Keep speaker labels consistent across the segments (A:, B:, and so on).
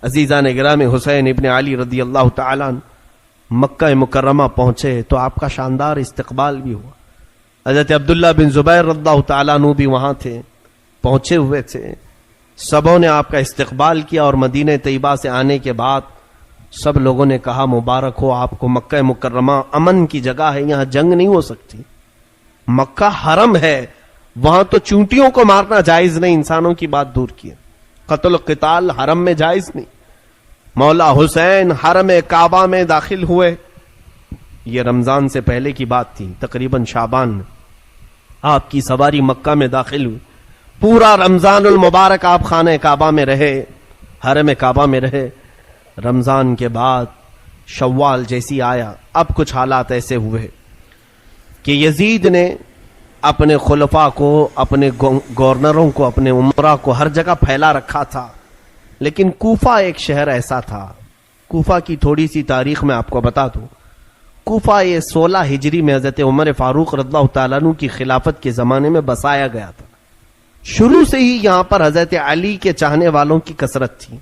A: عزیزان گرامی، حسین ابن علی رضی اللہ تعالیٰ مکہ مکرمہ پہنچے تو آپ کا شاندار استقبال بھی ہوا۔ حضرت عبداللہ بن زبیر رضی اللہ تعالیٰ عنہ بھی وہاں تھے، پہنچے ہوئے تھے۔ سبوں نے آپ کا استقبال کیا اور مدینہ طیبہ سے آنے کے بعد سب لوگوں نے کہا مبارک ہو آپ کو، مکہ مکرمہ امن کی جگہ ہے، یہاں جنگ نہیں ہو سکتی، مکہ حرم ہے، وہاں تو چونٹیوں کو مارنا جائز نہیں، انسانوں کی بات دور کی، قتل و قتال حرم میں جائز نہیں۔ مولا حسین حرم کعبہ میں داخل ہوئے، یہ رمضان سے پہلے کی بات تھی، تقریباً شعبان میں آپ کی سواری مکہ میں داخل ہوئی، پورا رمضان المبارک آپ خانہ کعبہ میں رہے، حرم کعبہ میں رہے۔ رمضان کے بعد شوال جیسی آیا، اب کچھ حالات ایسے ہوئے کہ یزید نے اپنے خلفاء کو، اپنے گورنروں کو، اپنے عمرہ کو ہر جگہ پھیلا رکھا تھا، لیکن کوفہ ایک شہر ایسا تھا۔ کوفہ کی تھوڑی سی تاریخ میں آپ کو بتا دوں، کوفہ یہ 16 ہجری میں حضرت عمر فاروق رضی اللہ تعالیٰ عنہ کی خلافت کے زمانے میں بسایا گیا تھا۔ شروع سے ہی یہاں پر حضرت علی کے چاہنے والوں کی کثرت تھی،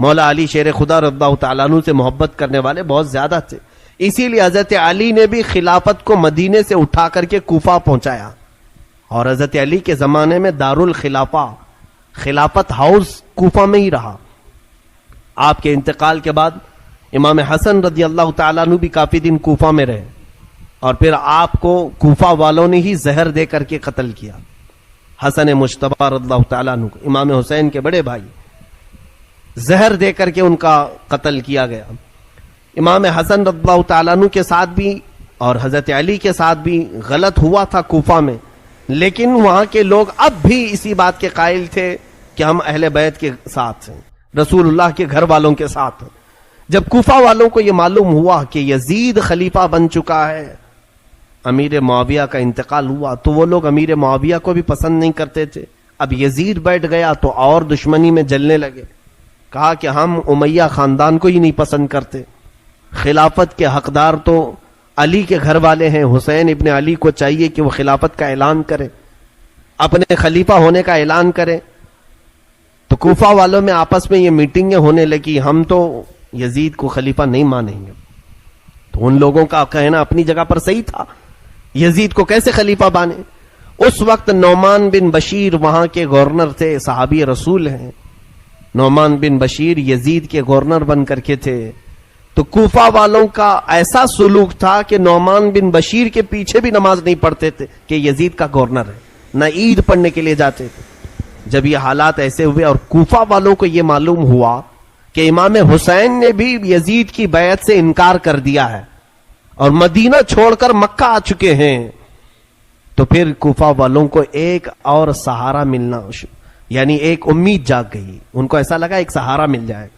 A: مولا علی شیر خدا رضی اللہ تعالیٰ عنہ سے محبت کرنے والے بہت زیادہ تھے، اسی لیے حضرت علی نے بھی خلافت کو مدینے سے اٹھا کر کے کوفہ پہنچایا، اور حضرت علی کے زمانے میں دارالخلافہ، خلافت ہاؤس کوفہ میں ہی رہا۔ آپ کے انتقال کے بعد امام حسن رضی اللہ تعالیٰ عنہ بھی کافی دن کوفہ میں رہے، اور پھر آپ کو کوفہ والوں نے ہی زہر دے کر کے قتل کیا۔ حسن مجتبی رضی اللہ تعالیٰ عنہ، امام حسین کے بڑے بھائی، زہر دے کر کے ان کا قتل کیا گیا۔ امام حسن رضی اللہ تعالیٰ عنہ کے ساتھ بھی اور حضرت علی کے ساتھ بھی غلط ہوا تھا کوفہ میں، لیکن وہاں کے لوگ اب بھی اسی بات کے قائل تھے کہ ہم اہل بیت کے ساتھ ہیں، رسول اللہ کے گھر والوں کے ساتھ ہیں۔ جب کوفہ والوں کو یہ معلوم ہوا کہ یزید خلیفہ بن چکا ہے، امیر معاویہ کا انتقال ہوا، تو وہ لوگ امیر معاویہ کو بھی پسند نہیں کرتے تھے۔ اب یزید بیٹھ گیا تو اور دشمنی میں جلنے لگے، کہا کہ ہم امیہ خاندان کو ہی نہیں پسند کرتے، خلافت کے حقدار تو علی کے گھر والے ہیں، حسین ابن علی کو چاہیے کہ وہ خلافت کا اعلان کرے، اپنے خلیفہ ہونے کا اعلان کرے۔ تو کوفہ والوں میں آپس میں یہ میٹنگیں ہونے لگی، ہم تو یزید کو خلیفہ نہیں مانیں گے۔ تو ان لوگوں کا کہنا اپنی جگہ پر صحیح تھا، یزید کو کیسے خلیفہ بانے۔ اس وقت نعمان بن بشیر وہاں کے گورنر تھے، صحابی رسول ہیں، نعمان بن بشیر یزید کے گورنر بن کر کے تھے۔ تو کوفہ والوں کا ایسا سلوک تھا کہ نعمان بن بشیر کے پیچھے بھی نماز نہیں پڑھتے تھے کہ یزید کا گورنر ہے، نہ عید پڑھنے کے لیے جاتے تھے۔ جب یہ حالات ایسے ہوئے اور کوفہ والوں کو یہ معلوم ہوا کہ امام حسین نے بھی یزید کی بیعت سے انکار کر دیا ہے اور مدینہ چھوڑ کر مکہ آ چکے ہیں، تو پھر کوفہ والوں کو ایک اور سہارا ملنا، یعنی ایک امید جاگ گئی، ان کو ایسا لگا ایک سہارا مل جائے،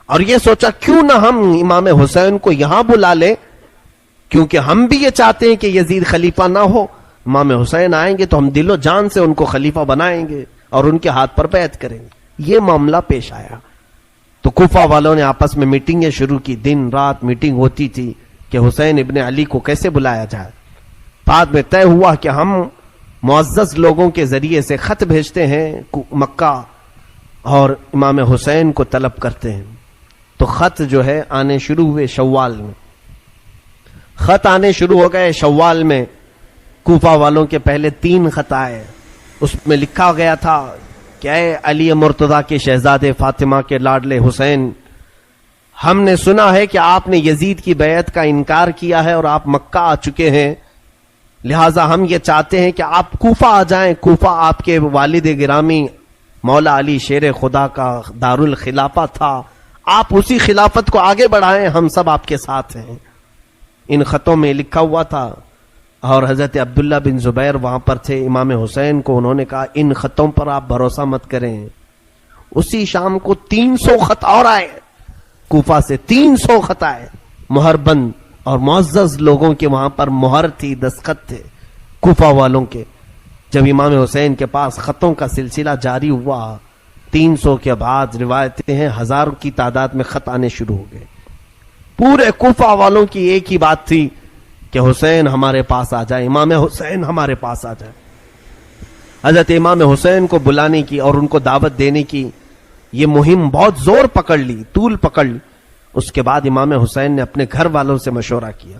A: اور یہ سوچا کیوں نہ ہم امام حسین کو یہاں بلا لیں، کیونکہ ہم بھی یہ چاہتے ہیں کہ یزید خلیفہ نہ ہو، امام حسین آئیں گے تو ہم دل و جان سے ان کو خلیفہ بنائیں گے اور ان کے ہاتھ پر بیعت کریں گے۔ یہ معاملہ پیش آیا تو کوفہ والوں نے آپس میں میٹنگیں شروع کی، دن رات میٹنگ ہوتی تھی کہ حسین ابن علی کو کیسے بلایا جائے۔ بعد میں طے ہوا کہ ہم معزز لوگوں کے ذریعے سے خط بھیجتے ہیں مکہ اور امام حسین کو طلب کرتے ہیں۔ تو خط جو ہے آنے شروع ہوئے، شوال میں خط آنے شروع ہو گئے۔ شوال میں کوفہ والوں کے پہلے 3 خط آئے، اس میں لکھا گیا تھا کہ اے علی مرتضیٰ کے شہزادے، فاطمہ کے لاڈلے حسین، ہم نے سنا ہے کہ آپ نے یزید کی بیعت کا انکار کیا ہے اور آپ مکہ آ چکے ہیں، لہٰذا ہم یہ چاہتے ہیں کہ آپ کوفہ آ جائیں۔ کوفہ آپ کے والد گرامی مولا علی شیر خدا کا دارالخلافہ تھا، آپ اسی خلافت کو آگے بڑھائیں، ہم سب آپ کے ساتھ ہیں۔ ان خطوں میں لکھا ہوا تھا، اور حضرت عبداللہ بن زبیر وہاں پر تھے، امام حسین کو انہوں نے کہا ان خطوں پر آپ بھروسہ مت کریں۔ اسی شام کو 300 خط اور آئے، کوفہ سے 300 خط آئے، مہر بند، اور معزز لوگوں کے وہاں پر مہر تھی، دستخط تھے کوفہ والوں کے۔ جب امام حسین کے پاس خطوں کا سلسلہ جاری ہوا، 300 کے بعد روایتیں ہیں 1000 کی تعداد میں خط آنے شروع ہو گئے۔ پورے کوفہ والوں کی ایک ہی بات تھی کہ حسین ہمارے پاس آ جائے، امام حسین ہمارے پاس آ جائے۔ حضرت امام حسین کو بلانے کی اور ان کو دعوت دینے کی یہ مہم بہت زور پکڑ لی، طول پکڑ لی۔ اس کے بعد امام حسین نے اپنے گھر والوں سے مشورہ کیا،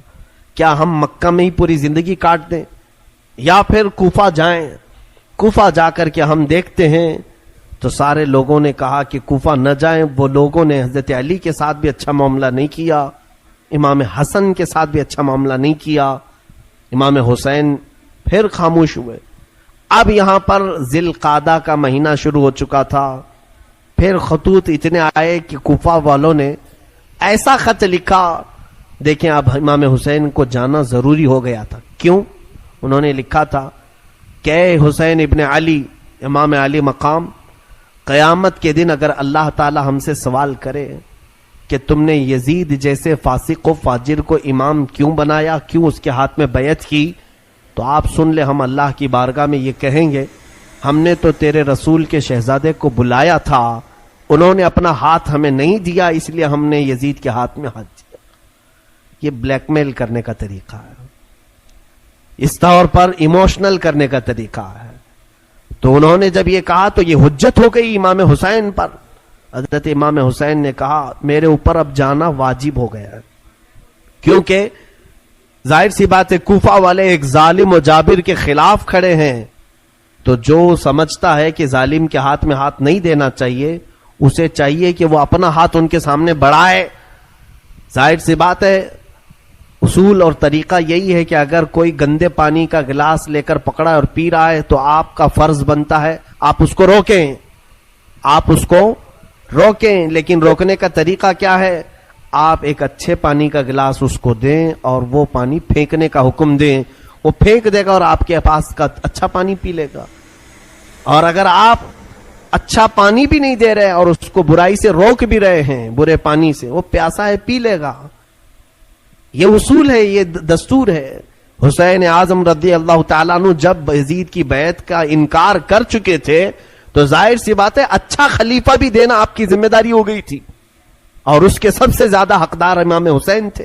A: کیا ہم مکہ میں ہی پوری زندگی کاٹ دیں یا پھر کوفہ جائیں؟ کوفہ جا کر کے ہم دیکھتے ہیں۔ تو سارے لوگوں نے کہا کہ کوفہ نہ جائیں۔ وہ لوگوں نے حضرت علی کے ساتھ بھی اچھا معاملہ نہیں کیا، امام حسن کے ساتھ بھی اچھا معاملہ نہیں کیا۔ امام حسین پھر خاموش ہوئے۔ اب یہاں پر ذی القعدہ کا مہینہ شروع ہو چکا تھا۔ پھر خطوط اتنے آئے کہ کوفہ والوں نے ایسا خط لکھا، دیکھیں اب امام حسین کو جانا ضروری ہو گیا تھا۔ کیوں؟ انہوں نے لکھا تھا کہ اے حسین ابن علی، امام علی مقام، قیامت کے دن اگر اللہ تعالی ہم سے سوال کرے کہ تم نے یزید جیسے فاسق و فاجر کو امام کیوں بنایا، کیوں اس کے ہاتھ میں بیعت کی، تو آپ سن لے، ہم اللہ کی بارگاہ میں یہ کہیں گے، ہم نے تو تیرے رسول کے شہزادے کو بلایا تھا، انہوں نے اپنا ہاتھ ہمیں نہیں دیا، اس لیے ہم نے یزید کے ہاتھ میں ہاتھ دیا۔ یہ بلیک میل کرنے کا طریقہ ہے، اس طور پر ایموشنل کرنے کا طریقہ ہے۔ تو انہوں نے جب یہ کہا تو یہ حجت ہو گئی امام حسین پر۔ حضرت امام حسین نے کہا میرے اوپر اب جانا واجب ہو گیا ہے، کیونکہ ظاہر سی بات ہے کوفہ والے ایک ظالم و جابر کے خلاف کھڑے ہیں، تو جو سمجھتا ہے کہ ظالم کے ہاتھ میں ہاتھ نہیں دینا چاہیے، اسے چاہیے کہ وہ اپنا ہاتھ ان کے سامنے بڑھائے۔ ظاہر سی بات ہے اصول اور طریقہ یہی ہے کہ اگر کوئی گندے پانی کا گلاس لے کر پکڑا اور پی رہا ہے تو آپ کا فرض بنتا ہے آپ اس کو روکیں، آپ اس کو روکیں۔ لیکن روکنے کا طریقہ کیا ہے؟ آپ ایک اچھے پانی کا گلاس اس کو دیں اور وہ پانی پھینکنے کا حکم دیں، وہ پھینک دے گا اور آپ کے پاس کا اچھا پانی پی لے گا۔ اور اگر آپ اچھا پانی بھی نہیں دے رہے اور اس کو برائی سے روک بھی رہے ہیں، برے پانی سے، وہ پیاسا ہے پی لے گا۔ یہ اصول ہے، یہ دستور ہے۔ حسین اعظم رضی اللہ تعالیٰ عنہ جب یزید کی بیعت کا انکار کر چکے تھے تو ظاہر سی بات ہے اچھا خلیفہ بھی دینا آپ کی ذمہ داری ہو گئی تھی، اور اس کے سب سے زیادہ حقدار امام حسین تھے۔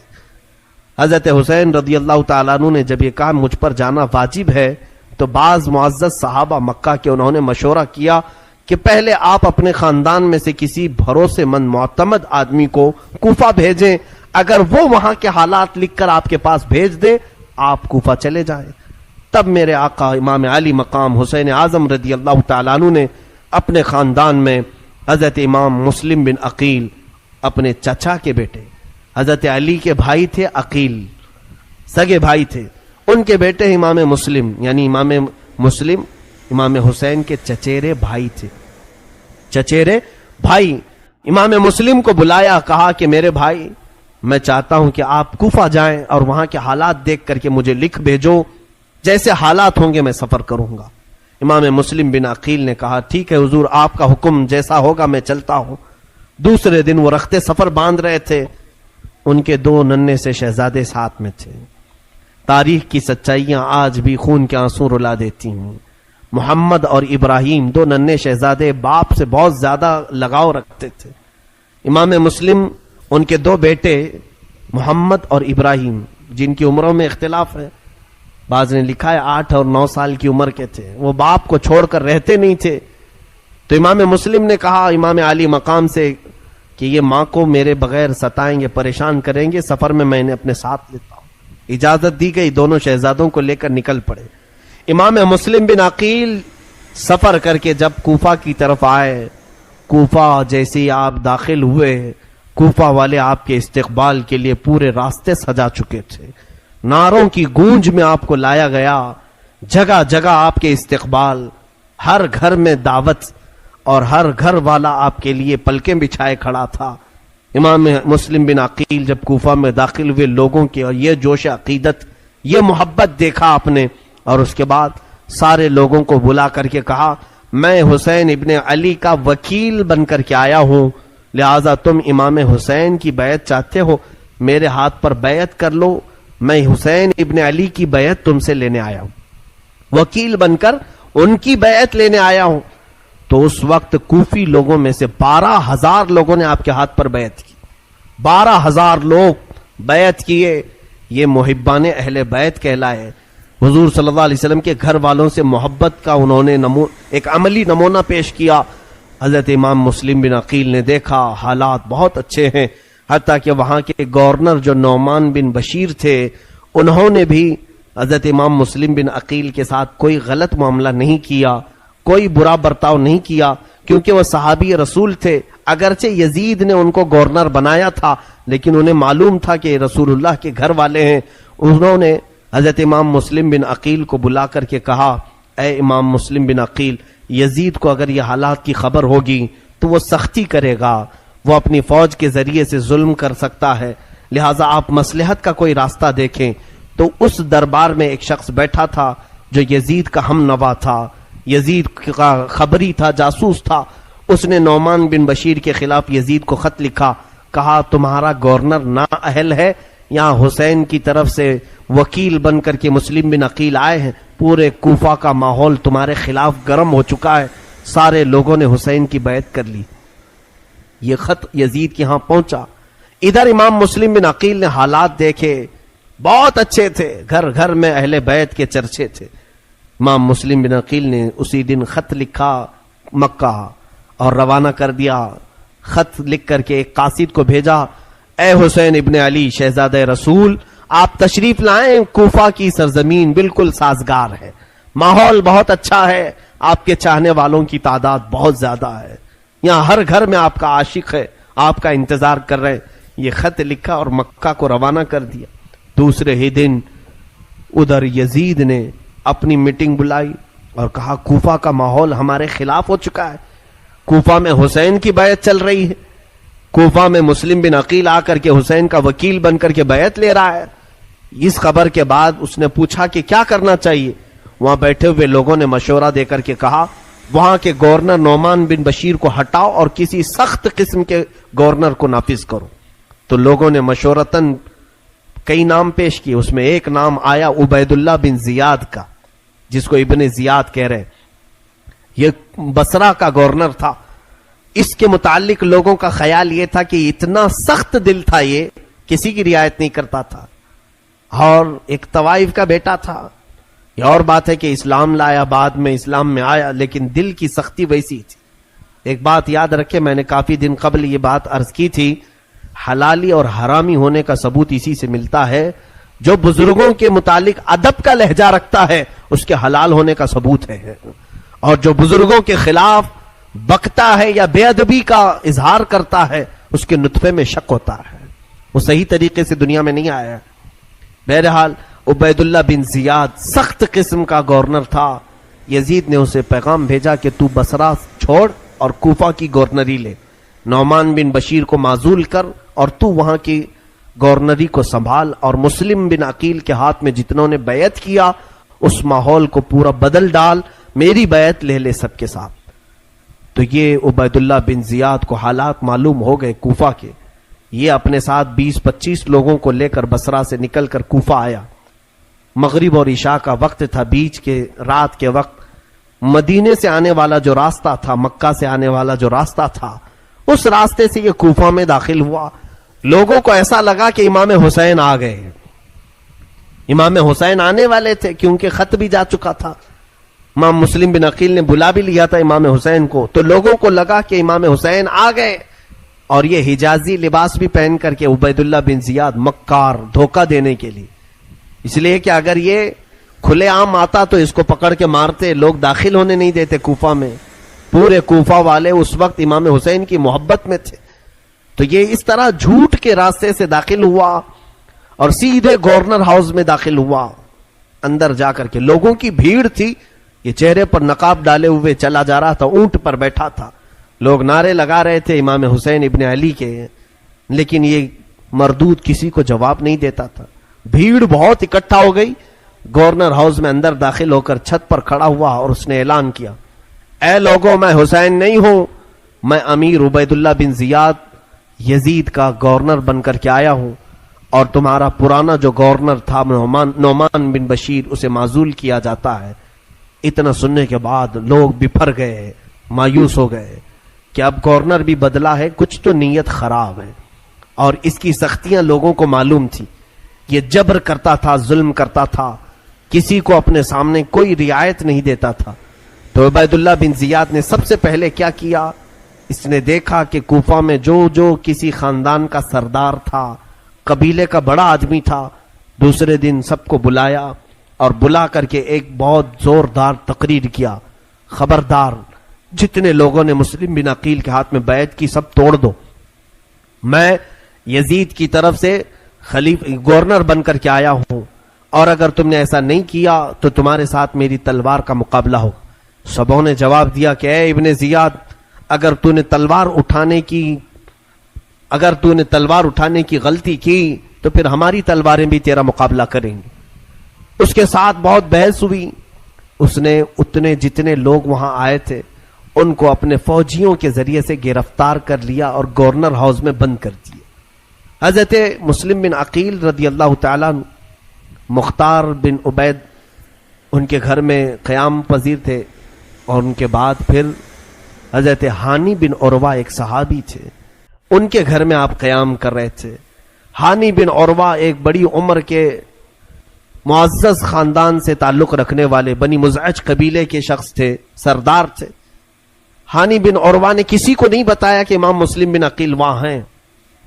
A: حضرت حسین رضی اللہ تعالیٰ عنہ نے جب یہ کہا مجھ پر جانا واجب ہے، تو بعض معزز صحابہ مکہ کے انہوں نے مشورہ کیا کہ پہلے آپ اپنے خاندان میں سے کسی بھروسے مند معتمد آدمی کو کوفہ بھیجیں، اگر وہ وہاں کے حالات لکھ کر آپ کے پاس بھیج دے آپ کوفہ چلے جائیں۔ تب میرے آقا امام علی مقام حسین اعظم رضی اللہ تعالیٰ عنہ نے اپنے خاندان میں حضرت امام مسلم بن عقیل، اپنے چچا کے بیٹے، حضرت علی کے بھائی تھے عقیل، سگے بھائی تھے، ان کے بیٹے امام مسلم، یعنی امام مسلم امام حسین کے چچیرے بھائی تھے، چچیرے بھائی۔ امام مسلم کو بلایا، کہا کہ میرے بھائی میں چاہتا ہوں کہ آپ کوفہ جائیں اور وہاں کے حالات دیکھ کر کے مجھے لکھ بھیجو، جیسے حالات ہوں گے میں سفر کروں گا۔ امام مسلم بن عقیل نے کہا ٹھیک ہے حضور، آپ کا حکم جیسا ہوگا میں چلتا ہوں۔ دوسرے دن وہ رخت سفر باندھ رہے تھے، ان کے دو ننھے سے شہزادے ساتھ میں تھے۔ تاریخ کی سچائیاں آج بھی خون کے آنسو رلا دیتی ہیں۔ محمد اور ابراہیم، دو ننھے شہزادے، باپ سے بہت زیادہ لگاؤ رکھتے تھے۔ امام مسلم، ان کے دو بیٹے محمد اور ابراہیم، جن کی عمروں میں اختلاف ہے، بعض نے لکھا ہے 8 اور 9 سال کی عمر کے تھے، وہ باپ کو چھوڑ کر رہتے نہیں تھے۔ تو امام مسلم نے کہا امام علی مقام سے کہ یہ ماں کو میرے بغیر ستائیں گے، پریشان کریں گے، سفر میں میں نے اپنے ساتھ لیتا ہوں۔ اجازت دی گئی، دونوں شہزادوں کو لے کر نکل پڑے۔ امام مسلم بن عقیل سفر کر کے جب کوفہ کی طرف آئے، کوفہ جیسے ہی آپ داخل ہوئے، کوفہ والے آپ کے استقبال کے لیے پورے راستے سجا چکے تھے، نعروں کی گونج میں آپ کو لایا گیا، جگہ جگہ آپ کے استقبال، ہر گھر میں دعوت، اور ہر گھر والا آپ کے لیے پلکیں بچھائے کھڑا تھا۔ امام مسلم بن عقیل جب کوفہ میں داخل ہوئے، لوگوں کے اور یہ جوش عقیدت، یہ محبت دیکھا آپ نے، اور اس کے بعد سارے لوگوں کو بلا کر کے کہا میں حسین ابن علی کا وکیل بن کر کے آیا ہوں، لہٰذا تم امام حسین کی بیعت چاہتے ہو، میرے ہاتھ پر بیعت کر لو، میں حسین ابن علی کی بیعت تم سے لینے آیا ہوں، وکیل بن کر ان کی بیعت لینے آیا ہوں۔ تو اس وقت کوفی لوگوں میں سے 12,000 لوگوں نے آپ کے ہاتھ پر بیعت کی، 12,000 لوگ بیعت کیے۔ یہ محبان اہل بیت کہلائے۔ حضور صلی اللہ علیہ وسلم کے گھر والوں سے محبت کا انہوں نے ایک عملی نمونہ پیش کیا۔ حضرت امام مسلم بن عقیل نے دیکھا حالات بہت اچھے ہیں، حتیٰ کہ وہاں کے گورنر جو نعمان بن بشیر تھے انہوں نے بھی حضرت امام مسلم بن عقیل کے ساتھ کوئی غلط معاملہ نہیں کیا، کوئی برا برتاؤ نہیں کیا، کیونکہ وہ صحابی رسول تھے۔ اگرچہ یزید نے ان کو گورنر بنایا تھا لیکن انہیں معلوم تھا کہ رسول اللہ کے گھر والے ہیں۔ انہوں نے حضرت امام مسلم بن عقیل کو بلا کر کے کہا، اے امام مسلم بن عقیل، یزید کو اگر یہ حالات کی خبر ہوگی تو وہ سختی کرے گا، وہ اپنی فوج کے ذریعے سے ظلم کر سکتا ہے، لہٰذا آپ مصلحت کا کوئی راستہ دیکھیں۔ تو اس دربار میں ایک شخص بیٹھا تھا جو یزید کا ہم نوا تھا، یزید کا خبری تھا، جاسوس تھا۔ اس نے نعمان بن بشیر کے خلاف یزید کو خط لکھا، کہا تمہارا گورنر نااہل ہے، یہاں حسین کی طرف سے وکیل بن کر کے مسلم بن عقیل آئے ہیں، پورے کوفہ کا ماحول تمہارے خلاف گرم ہو چکا ہے، سارے لوگوں نے حسین کی بیعت کر لی۔ یہ خط یزید کے ہاں پہنچا۔ ادھر امام مسلم بن عقیل نے حالات دیکھے، بہت اچھے تھے، گھر گھر میں اہل بیعت کے چرچے تھے۔ امام مسلم بن عقیل نے اسی دن خط لکھا مکہ اور روانہ کر دیا۔ خط لکھ کر کے ایک قاصد کو بھیجا، اے حسین ابن علی شہزادہ رسول، آپ تشریف لائیں، کوفہ کی سرزمین بالکل سازگار ہے، ماحول بہت اچھا ہے، آپ کے چاہنے والوں کی تعداد بہت زیادہ ہے، یہاں ہر گھر میں آپ کا عاشق ہے، آپ کا انتظار کر رہے ہیں۔ یہ خط لکھا اور مکہ کو روانہ کر دیا۔ دوسرے ہی دن ادھر یزید نے اپنی میٹنگ بلائی اور کہا کوفہ کا ماحول ہمارے خلاف ہو چکا ہے، کوفہ میں حسین کی بیعت چل رہی ہے، کوفہ میں مسلم بن عقیل آ کر کے حسین کا وکیل بن کر کے بیعت لے رہا ہے۔ اس خبر کے بعد اس نے پوچھا کہ کیا کرنا چاہیے۔ وہاں بیٹھے ہوئے لوگوں نے مشورہ دے کر کے کہا وہاں کے گورنر نعمان بن بشیر کو ہٹاؤ اور کسی سخت قسم کے گورنر کو نافذ کرو۔ تو لوگوں نے مشورتاً کئی نام پیش کیے، اس میں ایک نام آیا عبید اللہ بن زیاد کا، جس کو ابن زیاد کہہ رہے ہیں۔ یہ بصرہ کا گورنر تھا۔ اس کے متعلق لوگوں کا خیال یہ تھا کہ اتنا سخت دل تھا، یہ کسی کی رعایت نہیں کرتا تھا، اور ایک طوائف کا بیٹا تھا۔ یہ اور بات ہے کہ اسلام لایا، بعد میں اسلام میں آیا، لیکن دل کی سختی ویسی تھی۔ ایک بات یاد رکھے، میں نے کافی دن قبل یہ بات عرض کی تھی، حلالی اور حرامی ہونے کا ثبوت اسی سے ملتا ہے، جو بزرگوں کے متعلق ادب کا لہجہ رکھتا ہے اس کے حلال ہونے کا ثبوت ہے، اور جو بزرگوں کے خلاف بکتا ہے یا بے ادبی کا اظہار کرتا ہے اس کے نطفے میں شک ہوتا ہے، وہ صحیح طریقے سے دنیا میں نہیں آیا ہے۔ بہرحال عبید اللہ بن زیاد سخت قسم کا گورنر تھا۔ یزید نے اسے پیغام بھیجا کہ تو بصرہ چھوڑ اور کوفہ کی گورنری لے، نعمان بن بشیر کو معزول کر اور تو وہاں کی گورنری کو سنبھال، اور مسلم بن عقیل کے ہاتھ میں جتنوں نے بیعت کیا اس ماحول کو پورا بدل ڈال، میری بیعت لے لے سب کے ساتھ۔ تو یہ عبید اللہ بن زیاد کو حالات معلوم ہو گئے کوفہ کے، یہ اپنے ساتھ 20-25 لوگوں کو لے کر بصرہ سے نکل کر کوفہ آیا۔ مغرب اور عشاء کا وقت تھا، بیچ کے رات کے وقت مدینے سے آنے والا جو راستہ تھا، مکہ سے آنے والا جو راستہ تھا، اس راستے سے یہ کوفہ میں داخل ہوا۔ لوگوں کو ایسا لگا کہ امام حسین آ گئے، امام حسین آنے والے تھے کیونکہ خط بھی جا چکا تھا، امام مسلم بن عقیل نے بلا بھی لیا تھا امام حسین کو، تو لوگوں کو لگا کہ امام حسین آ گئے، اور یہ حجازی لباس بھی پہن کر کے عبید اللہ بن زیاد مکار، دھوکہ دینے کے لیے، اس لیے کہ اگر یہ کھلے عام آتا تو اس کو پکڑ کے مارتے، لوگ داخل ہونے نہیں دیتے کوفہ میں، پورے کوفہ والے اس وقت امام حسین کی محبت میں تھے۔ تو یہ اس طرح جھوٹ کے راستے سے داخل ہوا اور سیدھے گورنر ہاؤس میں داخل ہوا۔ اندر جا کر کے لوگوں کی بھیڑ تھی، یہ چہرے پر نقاب ڈالے ہوئے چلا جا رہا تھا، اونٹ پر بیٹھا تھا، لوگ نعرے لگا رہے تھے امام حسین ابن علی کے، لیکن یہ مردود کسی کو جواب نہیں دیتا تھا۔ بھیڑ بہت اکٹھا ہو گئی، گورنر ہاؤس میں اندر داخل ہو کر چھت پر کھڑا ہوا اور اس نے اعلان کیا، اے لوگوں، میں حسین نہیں ہوں، میں امیر عبید اللہ بن زیاد یزید کا گورنر بن کر کے آیا ہوں، اور تمہارا پرانا جو گورنر تھا نعمان بن بشیر اسے معزول کیا جاتا ہے۔ اتنا سننے کے بعد لوگ بپھر گئے، مایوس ہو گئے کہ اب گورنر بھی بدلا ہے، کچھ تو نیت خراب ہے، اور اس کی سختیاں لوگوں کو معلوم تھی، یہ جبر کرتا تھا، ظلم کرتا تھا، کسی کو اپنے سامنے کوئی رعایت نہیں دیتا تھا۔ تو عبید اللہ بن زیاد نے سب سے پہلے کیا کیا، اس نے دیکھا کہ کوفہ میں جو کسی خاندان کا سردار تھا، قبیلے کا بڑا آدمی تھا، دوسرے دن سب کو بلایا اور بلا کر کے ایک بہت زوردار تقریر کیا، خبردار جتنے لوگوں نے مسلم بن عقیل کے ہاتھ میں بیعت کی سب توڑ دو، میں یزید کی طرف سے گورنر بن کر کے آیا ہوں، اور اگر تم نے ایسا نہیں کیا تو تمہارے ساتھ میری تلوار کا مقابلہ ہو۔ سبوں نے جواب دیا کہ اے ابن زیاد، اگر تو نے تلوار اٹھانے کی غلطی کی تو پھر ہماری تلواریں بھی تیرا مقابلہ کریں گی۔ اس کے ساتھ بہت بحث ہوئی، اس نے اتنے جتنے لوگ وہاں آئے تھے ان کو اپنے فوجیوں کے ذریعے سے گرفتار کر لیا اور گورنر ہاؤس میں بند کر دیے۔ حضرت مسلم بن عقیل رضی اللہ تعالیٰ مختار بن عبید ان کے گھر میں قیام پذیر تھے، اور ان کے بعد پھر حضرت ہانی بن عروہ ایک صحابی تھے، ان کے گھر میں آپ قیام کر رہے تھے۔ ہانی بن عروہ ایک بڑی عمر کے معزز خاندان سے تعلق رکھنے والے بنی مزعج قبیلے کے شخص تھے، سردار تھے۔ ہانی بن عروہ نے کسی کو نہیں بتایا کہ امام مسلم بن عقیل وہاں ہیں۔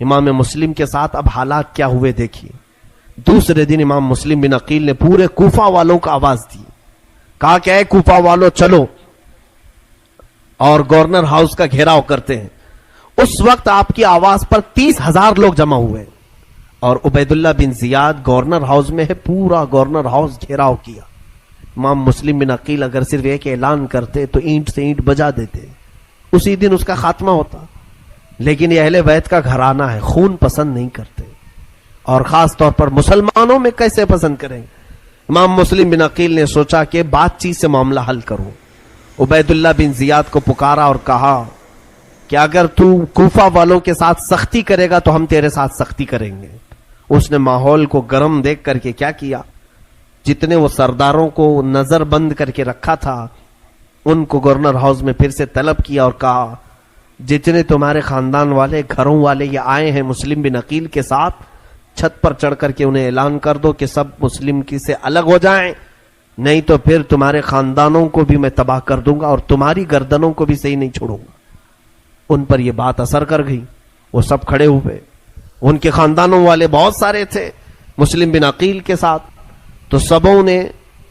A: امام مسلم کے ساتھ اب حالات کیا ہوئے دیکھیے۔ دوسرے دن امام مسلم بن عقیل نے پورے کوفہ والوں کو آواز دی، کہا کہ اے کوفہ والوں چلو اور گورنر ہاؤس کا گھیراؤ کرتے ہیں۔ اس وقت آپ کی آواز پر 30,000 لوگ جمع ہوئے، اور عبید اللہ بن زیاد گورنر ہاؤس میں ہے، پورا گورنر ہاؤس گھیراؤ کیا۔ امام مسلم بن عقیل اگر صرف ایک اعلان کرتے تو اینٹ سے اینٹ بجا دیتے، اسی دن اس کا خاتمہ ہوتا، لیکن یہ اہل بیت کا گھرانہ ہے، خون پسند نہیں کرتے، اور خاص طور پر مسلمانوں میں کیسے پسند کریں۔ امام مسلم بن عقیل نے سوچا کہ بات چیت سے معاملہ حل کروں۔ عبید اللہ بن زیاد کو پکارا اور کہا کہ اگر تو کوفہ والوں کے ساتھ سختی کرے گا تو ہم تیرے ساتھ سختی کریں گے۔ اس نے ماحول کو گرم دیکھ کر کے کیا کیا، جتنے وہ سرداروں کو نظر بند کر کے رکھا تھا ان کو گورنر ہاؤس میں پھر سے طلب کیا اور کہا جتنے تمہارے خاندان والے گھروں والے یہ آئے ہیں مسلم بن عقیل کے ساتھ، چھت پر چڑھ کر کے انہیں اعلان کر دو کہ سب مسلم کی سے الگ ہو جائیں، نہیں تو پھر تمہارے خاندانوں کو بھی میں تباہ کر دوں گا اور تمہاری گردنوں کو بھی صحیح نہیں چھوڑوں گا۔ ان پر یہ بات اثر کر گئی، وہ سب کھڑے ہوئے، ان کے خاندانوں والے بہت سارے تھے مسلم بن عقیل کے ساتھ، تو سبوں نے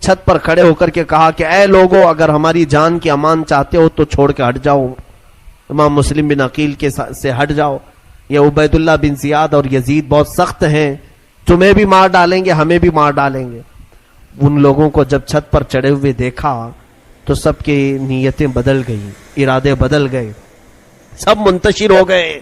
A: چھت پر کھڑے ہو کر کے کہا کہ اے لوگوں، اگر ہماری جان کی امان چاہتے ہو تو چھوڑ کے ہٹ جاؤ، امام مسلم بن عقیل کے سے ہٹ جاؤ، یہ عبید اللہ بن زیاد اور یزید بہت سخت ہیں، تمہیں بھی مار ڈالیں گے ہمیں بھی مار ڈالیں گے۔ ان لوگوں کو جب چھت پر چڑھے ہوئے دیکھا تو سب کی نیتیں بدل گئی، ارادے بدل گئے، سب منتشر ہو گئے۔